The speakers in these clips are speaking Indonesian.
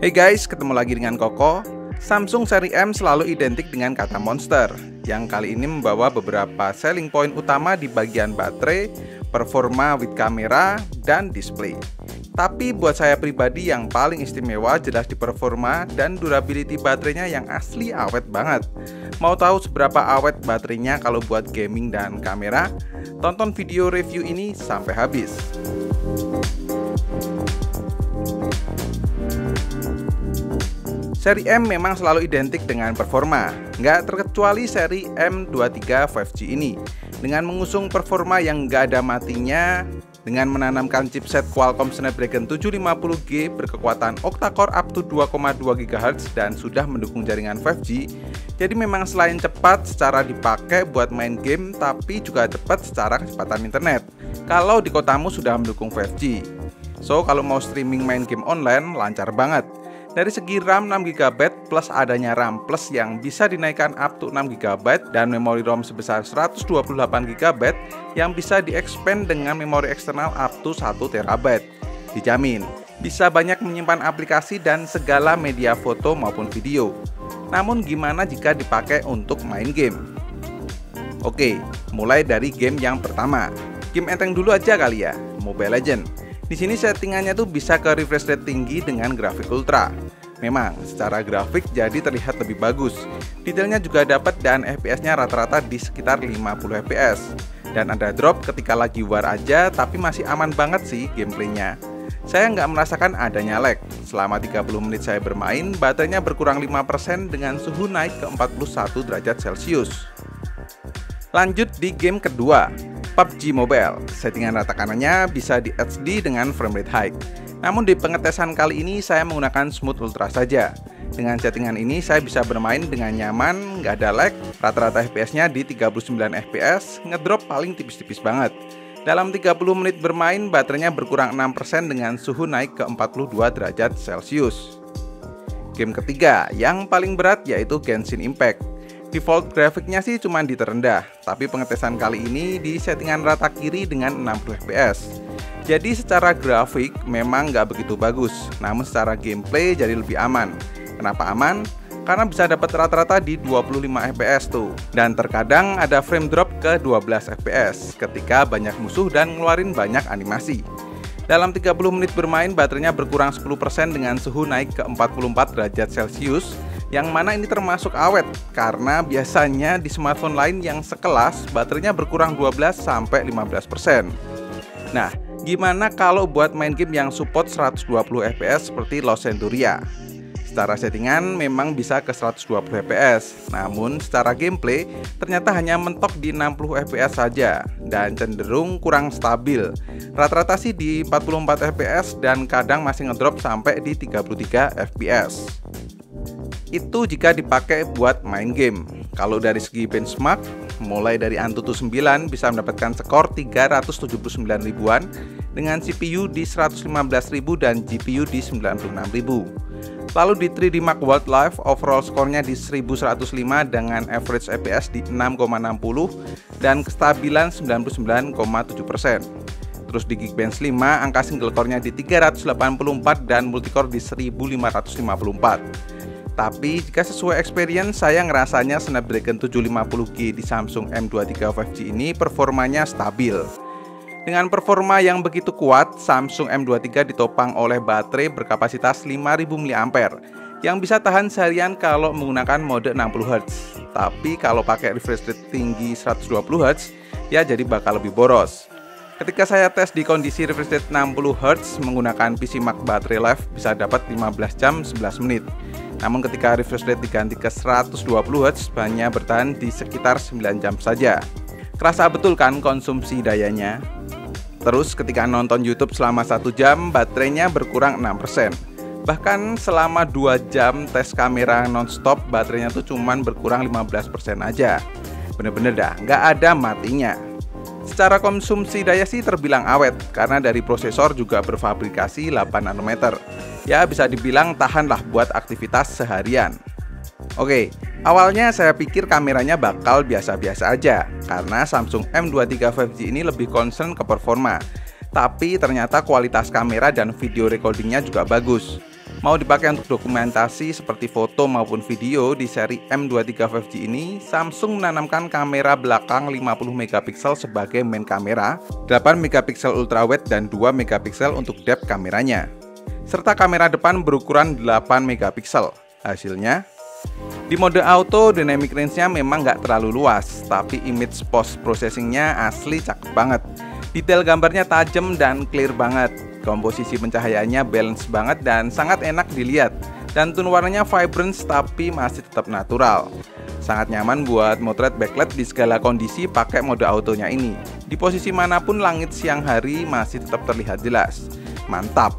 Hey guys, ketemu lagi dengan Koko. Samsung seri M selalu identik dengan kata monster, yang kali ini membawa beberapa selling point utama di bagian baterai, performa with kamera, dan display. Tapi buat saya pribadi yang paling istimewa jelas di performa dan durability baterainya yang asli awet banget. Mau tahu seberapa awet baterainya kalau buat gaming dan kamera? Tonton video review ini sampai habis. Seri M memang selalu identik dengan performa, nggak terkecuali seri M23 5G ini. Dengan mengusung performa yang nggak ada matinya, dengan menanamkan chipset Qualcomm Snapdragon 750G berkekuatan octa-core up to 2,2 GHz dan sudah mendukung jaringan 5G. Jadi memang selain cepat secara dipakai buat main game, tapi juga cepat secara kecepatan internet. Kalau di kotamu sudah mendukung 5G. So, kalau mau streaming main game online, lancar banget. Dari segi RAM 6GB plus adanya RAM Plus yang bisa dinaikkan up to 6GB dan memori ROM sebesar 128GB yang bisa di-expand dengan memori eksternal up to 1TB. Dijamin, bisa banyak menyimpan aplikasi dan segala media foto maupun video. Namun gimana jika dipakai untuk main game? Oke, mulai dari game yang pertama. Game enteng dulu aja kali ya, Mobile Legends. Di sini settingannya tuh bisa ke refresh rate tinggi dengan grafik ultra. Memang secara grafik jadi terlihat lebih bagus. Detailnya juga dapat dan FPS-nya rata-rata di sekitar 50 FPS. Dan ada drop ketika lagi war aja, tapi masih aman banget sih gameplaynya. Saya nggak merasakan adanya lag. Selama 30 menit saya bermain, baterainya berkurang 5% dengan suhu naik ke 41 derajat Celcius. Lanjut di game kedua, PUBG Mobile. Settingan rata kanannya bisa di HD dengan frame rate high. Namun di pengetesan kali ini saya menggunakan smooth ultra saja. Dengan settingan ini saya bisa bermain dengan nyaman, nggak ada lag, rata-rata FPS-nya di 39 FPS, ngedrop paling tipis-tipis banget. Dalam 30 menit bermain, baterainya berkurang 6% dengan suhu naik ke 42 derajat Celcius. Game ketiga, yang paling berat yaitu Genshin Impact. Default grafiknya sih cuma di terendah, tapi pengetesan kali ini di settingan rata kiri dengan 60 fps. Jadi secara grafik memang nggak begitu bagus, namun secara gameplay jadi lebih aman. Kenapa aman? Karena bisa dapat rata-rata di 25 fps tuh. Dan terkadang ada frame drop ke 12 fps ketika banyak musuh dan ngeluarin banyak animasi. Dalam 30 menit bermain, baterainya berkurang 10% dengan suhu naik ke 44 derajat Celcius, yang mana ini termasuk awet karena biasanya di smartphone lain yang sekelas baterainya berkurang 12-15%. Nah, gimana kalau buat main game yang support 120 fps seperti Lost Centuria? Secara settingan memang bisa ke 120 fps, namun secara gameplay ternyata hanya mentok di 60 fps saja dan cenderung kurang stabil. Rata-rata sih di 44 fps dan kadang masih ngedrop sampai di 33 fps. Itu jika dipakai buat main game. Kalau dari segi benchmark, mulai dari Antutu 9 bisa mendapatkan skor 379 ribuan dengan CPU di 115.000 dan GPU di 96.000. Lalu di 3D Mark Wildlife overall skornya di 1105 dengan average FPS di 6,60 dan kestabilan 99,7%. Terus di Geekbench 5 angka single core-nya di 384 dan multicore di 1554. Tapi jika sesuai experience, saya ngerasanya Snapdragon 750G di Samsung M23 5G ini performanya stabil. Dengan performa yang begitu kuat, Samsung M23 ditopang oleh baterai berkapasitas 5000 mAh yang bisa tahan seharian kalau menggunakan mode 60Hz. Tapi kalau pakai refresh rate tinggi 120Hz, ya jadi bakal lebih boros. Ketika saya tes di kondisi refresh rate 60Hz menggunakan PC Mark Battery Life bisa dapat 15 jam 11 menit. Namun ketika refresh rate diganti ke 120Hz hanya bertahan di sekitar 9 jam saja. Kerasa betul kan konsumsi dayanya? Terus ketika nonton YouTube selama 1 jam baterainya berkurang 6%. Bahkan selama 2 jam tes kamera nonstop baterainya tuh cuman berkurang 15% aja. Bener-bener dah, nggak ada matinya. Secara konsumsi daya sih terbilang awet karena dari prosesor juga berfabrikasi 8 nanometer. Ya bisa dibilang tahan lah buat aktivitas seharian. Oke, awalnya saya pikir kameranya bakal biasa-biasa aja karena Samsung M23 5G ini lebih concern ke performa. Tapi ternyata kualitas kamera dan video recordingnya juga bagus. Mau dipakai untuk dokumentasi seperti foto maupun video, di seri M23 5G ini Samsung menanamkan kamera belakang 50 megapiksel sebagai main kamera, 8 megapiksel ultrawide dan 2 megapiksel untuk depth kameranya, serta kamera depan berukuran 8 megapiksel. Hasilnya, di mode auto dynamic range-nya memang nggak terlalu luas, tapi image post processing-nya asli cakep banget. Detail gambarnya tajam dan clear banget. Komposisi pencahayaannya balance banget dan sangat enak dilihat. Dan tone warnanya vibrant tapi masih tetap natural. Sangat nyaman buat motret backlight di segala kondisi pakai mode autonya ini. Di posisi manapun langit siang hari masih tetap terlihat jelas. Mantap.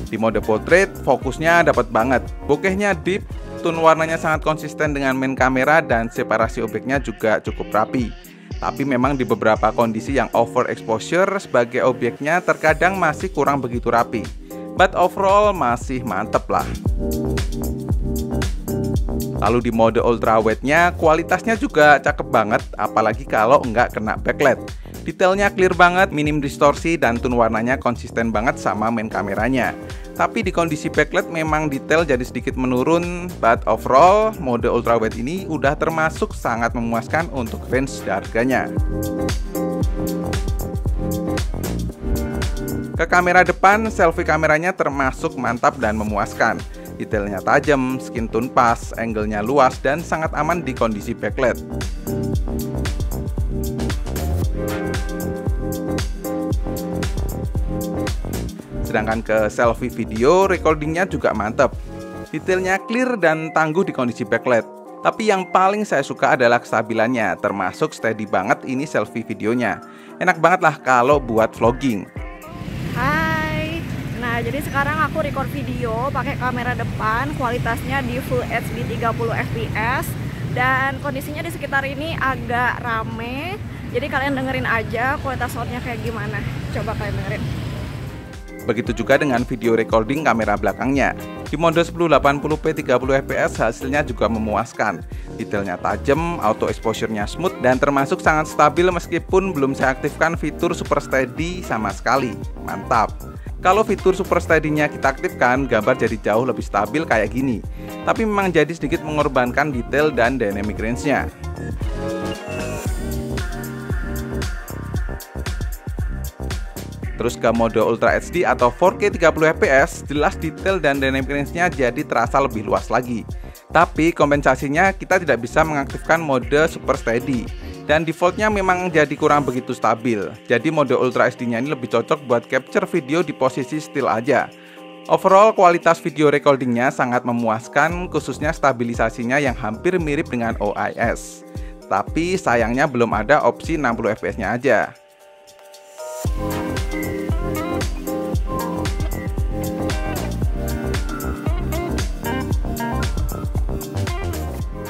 Di mode portrait fokusnya dapat banget. Bokehnya deep, tone warnanya sangat konsisten dengan main kamera dan separasi objeknya juga cukup rapi. Tapi memang di beberapa kondisi yang overexposure sebagai objeknya terkadang masih kurang begitu rapi. But overall masih mantep lah. Lalu di mode ultrawide-nya kualitasnya juga cakep banget, apalagi kalau nggak kena backlight. Detailnya clear banget, minim distorsi, dan tone warnanya konsisten banget sama main kameranya. Tapi di kondisi backlight memang detail jadi sedikit menurun, but overall mode ultrawide ini udah termasuk sangat memuaskan untuk range harganya. Ke kamera depan, selfie kameranya termasuk mantap dan memuaskan. Detailnya tajam, skin tone pas, angle-nya luas, dan sangat aman di kondisi backlight. Sedangkan ke selfie video, recordingnya juga mantap. Detailnya clear dan tangguh di kondisi backlight. Tapi yang paling saya suka adalah kestabilannya, termasuk steady banget ini selfie videonya. Enak banget lah kalau buat vlogging. Hai, nah jadi sekarang aku record video pakai kamera depan, kualitasnya di Full HD 30 fps. Dan kondisinya di sekitar ini agak rame. Jadi kalian dengerin aja kualitas soundnya kayak gimana. Coba kalian dengerin. Begitu juga dengan video recording kamera belakangnya. Di mode 1080p 30 fps hasilnya juga memuaskan. Detailnya tajam, auto exposure-nya smooth, dan termasuk sangat stabil meskipun belum saya aktifkan fitur super steady sama sekali. Mantap. Kalau fitur super steady-nya kita aktifkan, gambar jadi jauh lebih stabil kayak gini. Tapi memang jadi sedikit mengorbankan detail dan dynamic range-nya. Terus ke mode Ultra HD atau 4K 30 fps, jelas detail dan dynamic range-nya jadi terasa lebih luas lagi. Tapi kompensasinya kita tidak bisa mengaktifkan mode Super Steady. Dan defaultnya memang jadi kurang begitu stabil. Jadi mode Ultra HD-nya ini lebih cocok buat capture video di posisi still aja. Overall kualitas video recordingnya sangat memuaskan, khususnya stabilisasinya yang hampir mirip dengan OIS. Tapi sayangnya belum ada opsi 60 fps-nya aja.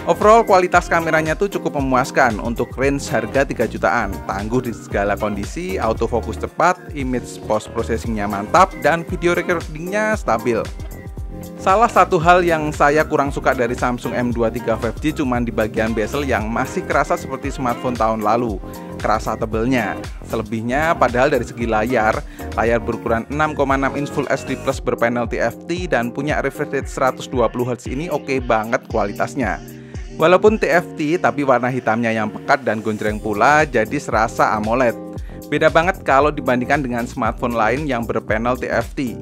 Overall kualitas kameranya tuh cukup memuaskan untuk range harga 3 jutaan. Tangguh di segala kondisi, autofocus cepat, image post processingnya mantap, dan video recordingnya stabil. Salah satu hal yang saya kurang suka dari Samsung M23 5G cuman di bagian bezel yang masih kerasa seperti smartphone tahun lalu. Kerasa tebelnya. Selebihnya padahal dari segi layar berukuran 6,6 inch Full HD Plus berpanel TFT dan punya refresh rate 120Hz ini oke banget kualitasnya. Walaupun TFT tapi warna hitamnya yang pekat dan gonjreng pula, jadi serasa AMOLED. Beda banget kalau dibandingkan dengan smartphone lain yang berpanel TFT.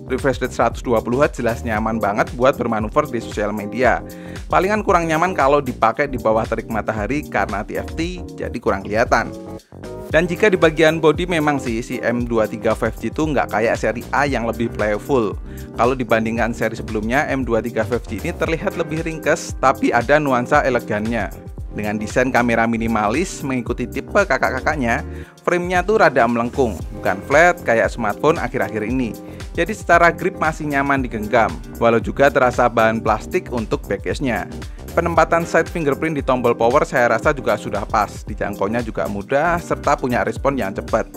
Refresh rate 120Hz jelas nyaman banget buat bermanuver di sosial media. Palingan kurang nyaman kalau dipakai di bawah terik matahari karena TFT jadi kurang kelihatan. Dan jika di bagian body memang sih si M23 5G itu nggak kayak seri A yang lebih playful. Kalau dibandingkan seri sebelumnya, M23 5G ini terlihat lebih ringkes tapi ada nuansa elegannya. Dengan desain kamera minimalis mengikuti tipe kakak-kakaknya, framenya tuh rada melengkung, bukan flat kayak smartphone akhir-akhir ini. Jadi secara grip masih nyaman digenggam, walau juga terasa bahan plastik untuk backcase-nya. Penempatan side fingerprint di tombol power saya rasa juga sudah pas, dijangkaunya juga mudah, serta punya respon yang cepat.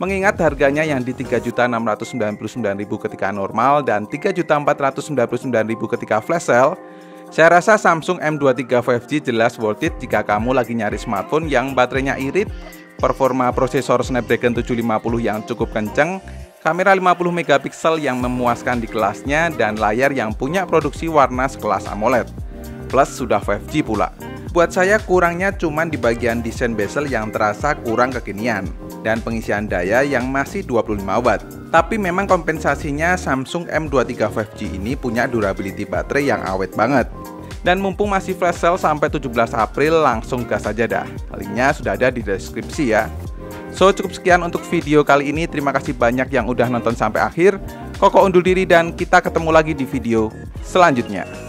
Mengingat harganya yang di 3.699.000 ketika normal dan 3.499.000 ketika flash sale, saya rasa Samsung M23 5G jelas worth it jika kamu lagi nyari smartphone yang baterainya irit, performa prosesor Snapdragon 750 yang cukup kenceng, kamera 50 megapiksel yang memuaskan di kelasnya, dan layar yang punya produksi warna sekelas AMOLED. Plus sudah 5G pula. Buat saya kurangnya cuman di bagian desain bezel yang terasa kurang kekinian, dan pengisian daya yang masih 25 watt. Tapi memang kompensasinya Samsung M23 5G ini punya durability baterai yang awet banget. Dan mumpung masih flash sale sampai 17 April, langsung gas aja dah. Linknya sudah ada di deskripsi ya. So, cukup sekian untuk video kali ini. Terima kasih banyak yang udah nonton sampai akhir. Koko undur diri dan kita ketemu lagi di video selanjutnya.